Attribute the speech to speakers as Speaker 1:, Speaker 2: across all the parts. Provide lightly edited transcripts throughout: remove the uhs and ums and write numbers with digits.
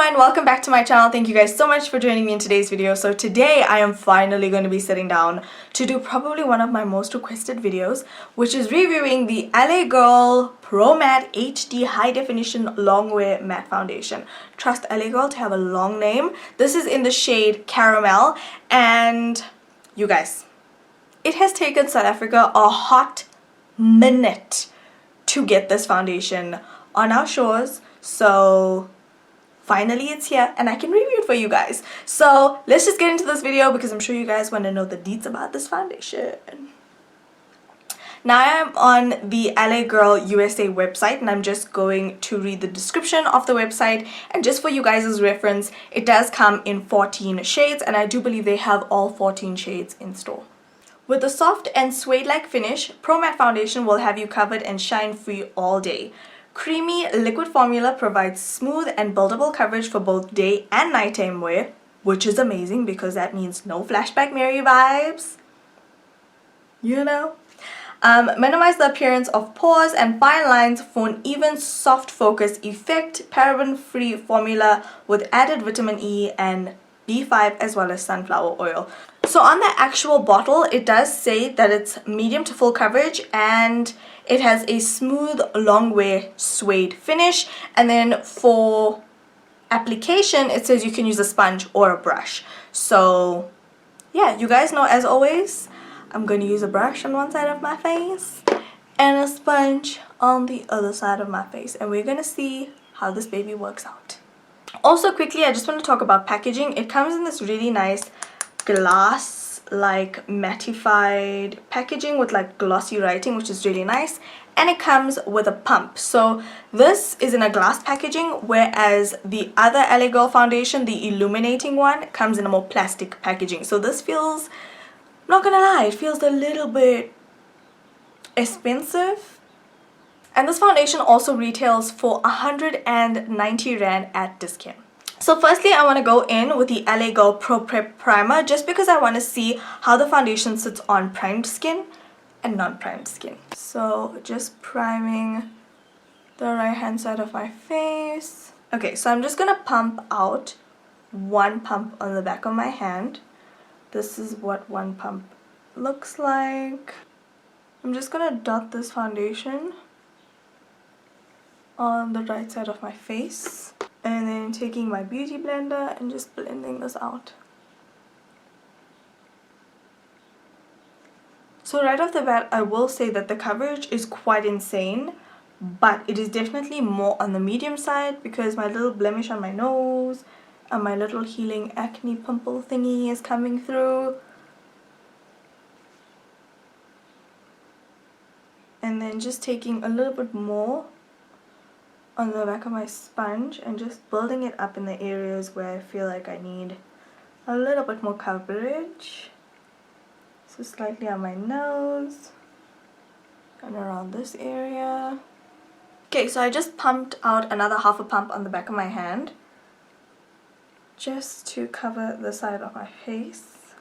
Speaker 1: everyone, welcome back to my channel. Thank you guys so much for joining me in today's video. So today I am finally going to be sitting down to do probably one of my most requested videos, which is reviewing the LA Girl Pro Matte HD High Definition Longwear Matte Foundation. Trust LA Girl to have a long name. This is in the shade Caramel, and you guys, it has taken South Africa a hot minute to get this foundation on our shores. So finally it's here and I can review it for you guys. So let's just get into this video because I'm sure you guys want to know the deets about this foundation. Now I am on the LA Girl USA website and I'm just going to read the description of the website, and just for you guys' reference, it does come in 14 shades and I do believe they have all 14 shades in store. With a soft and suede-like finish, Pro Matte Foundation will have you covered and shine-free all day. Creamy liquid formula provides smooth and buildable coverage for both day and nighttime wear, which is amazing because that means no Flashback Mary vibes. You know? Minimize the appearance of pores and fine lines for an even soft focus effect. Paraben-free formula with added vitamin E and B5 as well as sunflower oil. So on the actual bottle, it does say that it's medium to full coverage and it has a smooth long wear suede finish, and then for application it says you can use a sponge or a brush. So yeah, you guys know, as always, I'm going to use a brush on one side of my face and a sponge on the other side of my face, and we're going to see how this baby works out. Also quickly, I just want to talk about packaging. It comes in this really nice glass like mattified packaging with like glossy writing, which is really nice, and it comes with a pump. So this is in a glass packaging, whereas the other LA Girl foundation, the illuminating one, comes in a more plastic packaging. So this feels, not gonna lie, it feels a little bit expensive. And this foundation also retails for 190 Rand at discount. So firstly, I want to go in with the LA Girl Pro Prep Primer just because I want to see how the foundation sits on primed skin and non-primed skin. So just priming the right hand side of my face. Okay, so I'm just going to pump out one pump on the back of my hand. This is what one pump looks like. I'm just going to dot this foundation on the right side of my face, and then taking my beauty blender and just blending this out. So right off the bat, I will say that the coverage is quite insane, but it is definitely more on the medium side because my little blemish on my nose and my little healing acne pimple thingy is coming through. And then just taking a little bit more on the back of my sponge and just building it up in the areas where I feel like I need a little bit more coverage. So slightly on my nose and around this area. Okay, so I just pumped out another half a pump on the back of my hand just to cover the side of my face.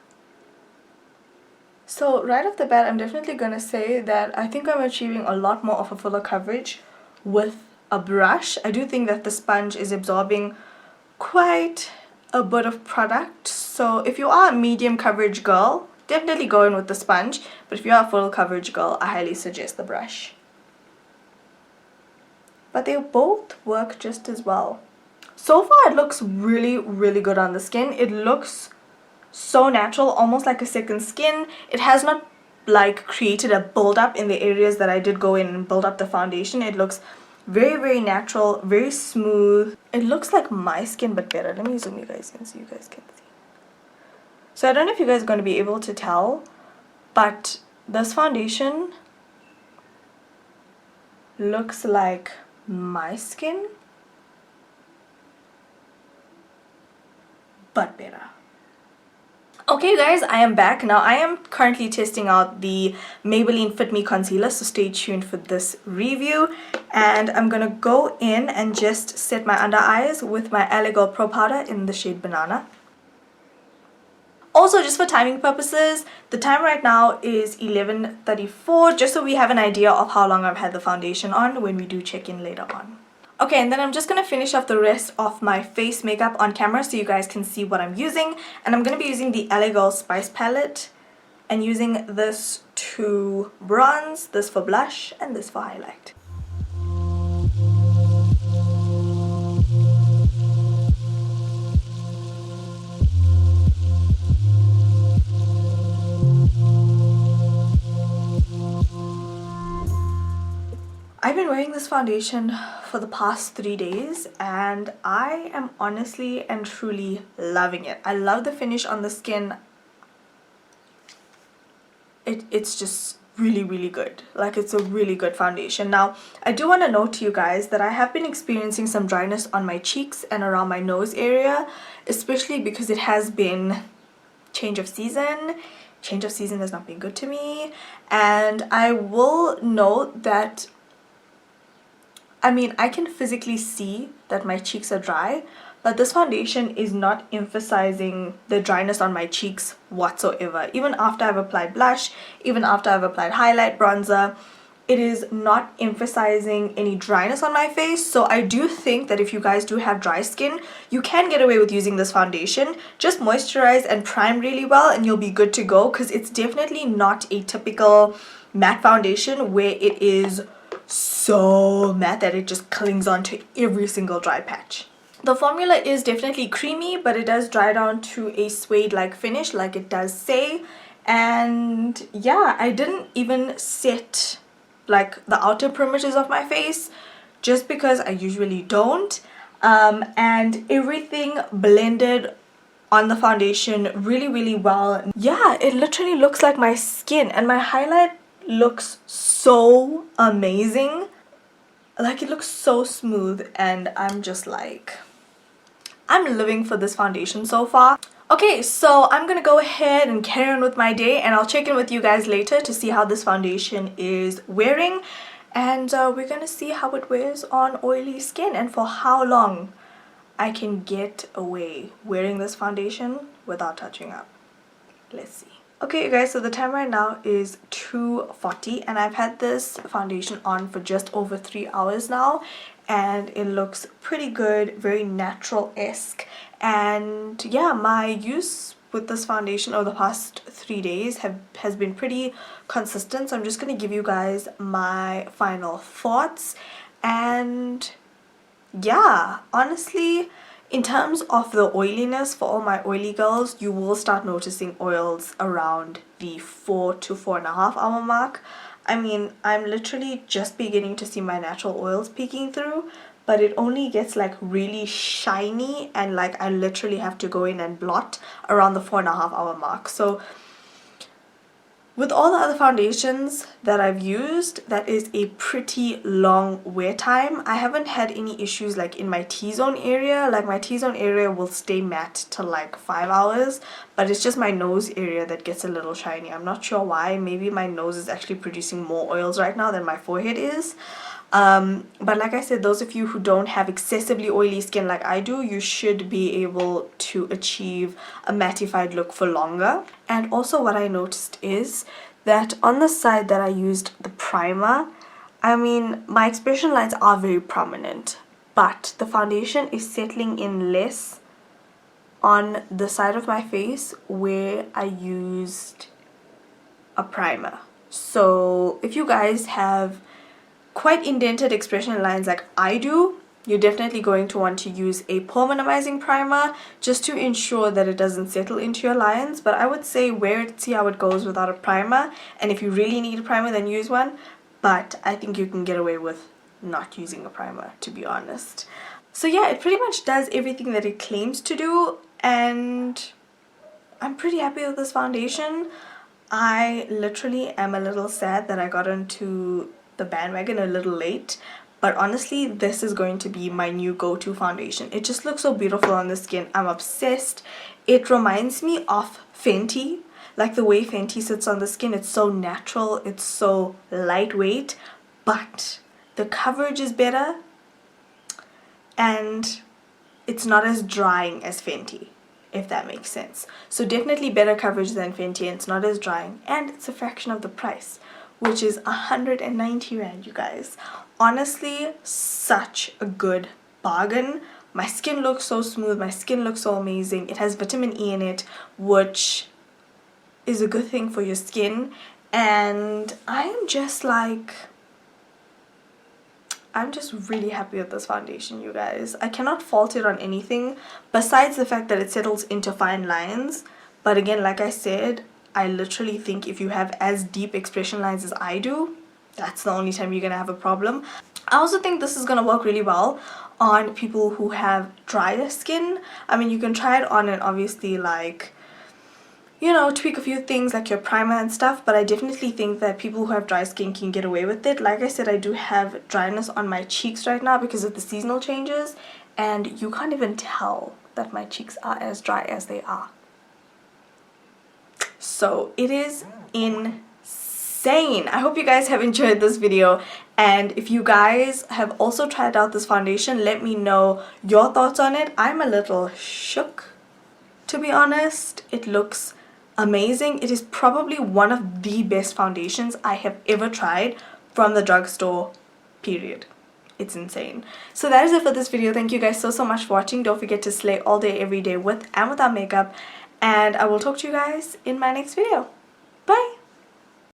Speaker 1: So right off the bat, I'm definitely going to say that I think I'm achieving a lot more of a fuller coverage with a brush. I do think that the sponge is absorbing quite a bit of product. So if you are a medium coverage girl, definitely go in with the sponge. But if you are a full coverage girl, I highly suggest the brush. But they both work just as well. So far it looks really, really good on the skin. It looks so natural, almost like a second skin. It has not like created a build-up in the areas that I did go in and build up the foundation. It looks very, very natural, very smooth. It looks like my skin but better. Let me zoom you guys in so you guys can see. So I don't know if you guys are going to be able to tell, but this foundation looks like my skin but better. Okay guys, I am back. Now I am currently testing out the Maybelline Fit Me Concealer, so stay tuned for this review. And I'm gonna go in and just set my under eyes with my LA Girl Pro Powder in the shade Banana. Also, just for timing purposes, the time right now is 11:34, just so we have an idea of how long I've had the foundation on when we do check in later on. Okay, and then I'm just going to finish off the rest of my face makeup on camera so you guys can see what I'm using. And I'm going to be using the LA Girl Spice Palette and using this to bronze, this for blush, and this for highlight. I've been wearing this foundation for the past 3 days and I am honestly and truly loving it. I love the finish on the skin. It's just really good. Like, it's a really good foundation. Now, I do want to note to you guys that I have been experiencing some dryness on my cheeks and around my nose area, especially because it has been change of season. Change of season has not been good to me, and I will note that I can physically see that my cheeks are dry, but this foundation is not emphasizing the dryness on my cheeks whatsoever. Even after I've applied blush, even after I've applied highlight, bronzer, it is not emphasizing any dryness on my face. So I do think that if you guys do have dry skin, you can get away with using this foundation. Just moisturize and prime really well and you'll be good to go, because it's definitely not a typical matte foundation where it is so matte that it just clings on to every single dry patch. The formula is definitely creamy, but it does dry down to a suede like finish, like it does say. And yeah, I didn't even set like the outer perimeters of my face just because I usually don't, and everything blended on the foundation really well. Yeah, it literally looks like my skin, and my highlight looks so amazing. Like, it looks so smooth and I'm just like, I'm living for this foundation so far. Okay, so I'm gonna go ahead and carry on with my day, and I'll check in with you guys later to see how this foundation is wearing, and we're gonna see how it wears on oily skin and for how long I can get away wearing this foundation without touching up. Let's see. Okay, you guys, so the time right now is 2:40 and I've had this foundation on for just over 3 hours now, and it looks pretty good, very natural-esque. And yeah, my use with this foundation over the past 3 days has been pretty consistent, so I'm just going to give you guys my final thoughts. And yeah, honestly, in terms of the oiliness, for all my oily girls, you will start noticing oils around the 4 to 4.5 hour mark. I'm literally just beginning to see my natural oils peeking through, but it only gets like really shiny, and like I literally have to go in and blot around the 4.5 hour mark. So with all the other foundations that I've used, that is a pretty long wear time. I haven't had any issues like in my T-zone area. Like, my T-zone area will stay matte till like 5 hours, but it's just my nose area that gets a little shiny. I'm not sure why. Maybe my nose is actually producing more oils right now than my forehead is. But like I said, those of you who don't have excessively oily skin like I do, you should be able to achieve a mattified look for longer. And also what I noticed is that on the side that I used the primer, my expression lines are very prominent, but the foundation is settling in less on the side of my face where I used a primer. So if you guys have quite indented expression lines like I do, you're definitely going to want to use a pore minimizing primer just to ensure that it doesn't settle into your lines. But I would say wear it, see how it goes without a primer, and if you really need a primer, then use one. But I think you can get away with not using a primer, to be honest. So yeah, it pretty much does everything that it claims to do, and I'm pretty happy with this foundation. I literally am a little sad that I got into the bandwagon a little late, but honestly, this is going to be my new go-to foundation. It just looks so beautiful on the skin. I'm obsessed. It reminds me of Fenty, like the way Fenty sits on the skin. It's so natural, it's so lightweight, but the coverage is better and it's not as drying as Fenty, if that makes sense. So definitely better coverage than Fenty, and it's not as drying, and it's a fraction of the price, which is 190 rand, you guys. honestly such a good bargain. My skin looks so smooth, my skin looks so amazing. It has vitamin E in it, which is a good thing for your skin. And I'm just really happy with this foundation, you guys. I cannot fault it on anything besides the fact that it settles into fine lines. But again, like I said, I literally think if you have as deep expression lines as I do, that's the only time you're gonna have a problem. I also think this is gonna work really well on people who have drier skin. I mean, you can try it on and obviously, like, you know, tweak a few things like your primer and stuff, but I definitely think that people who have dry skin can get away with it. Like I said, I do have dryness on my cheeks right now because of the seasonal changes, and you can't even tell that my cheeks are as dry as they are. So it is insane. I hope you guys have enjoyed this video, and if you guys have also tried out this foundation, let me know your thoughts on it. I'm a little shook, to be honest. It looks amazing. It is probably one of the best foundations I have ever tried from the drugstore, period. It's insane. So that is it for this video. Thank you guys so much for watching. Don't forget to slay all day every day with and without makeup, and I will talk to you guys in my next video.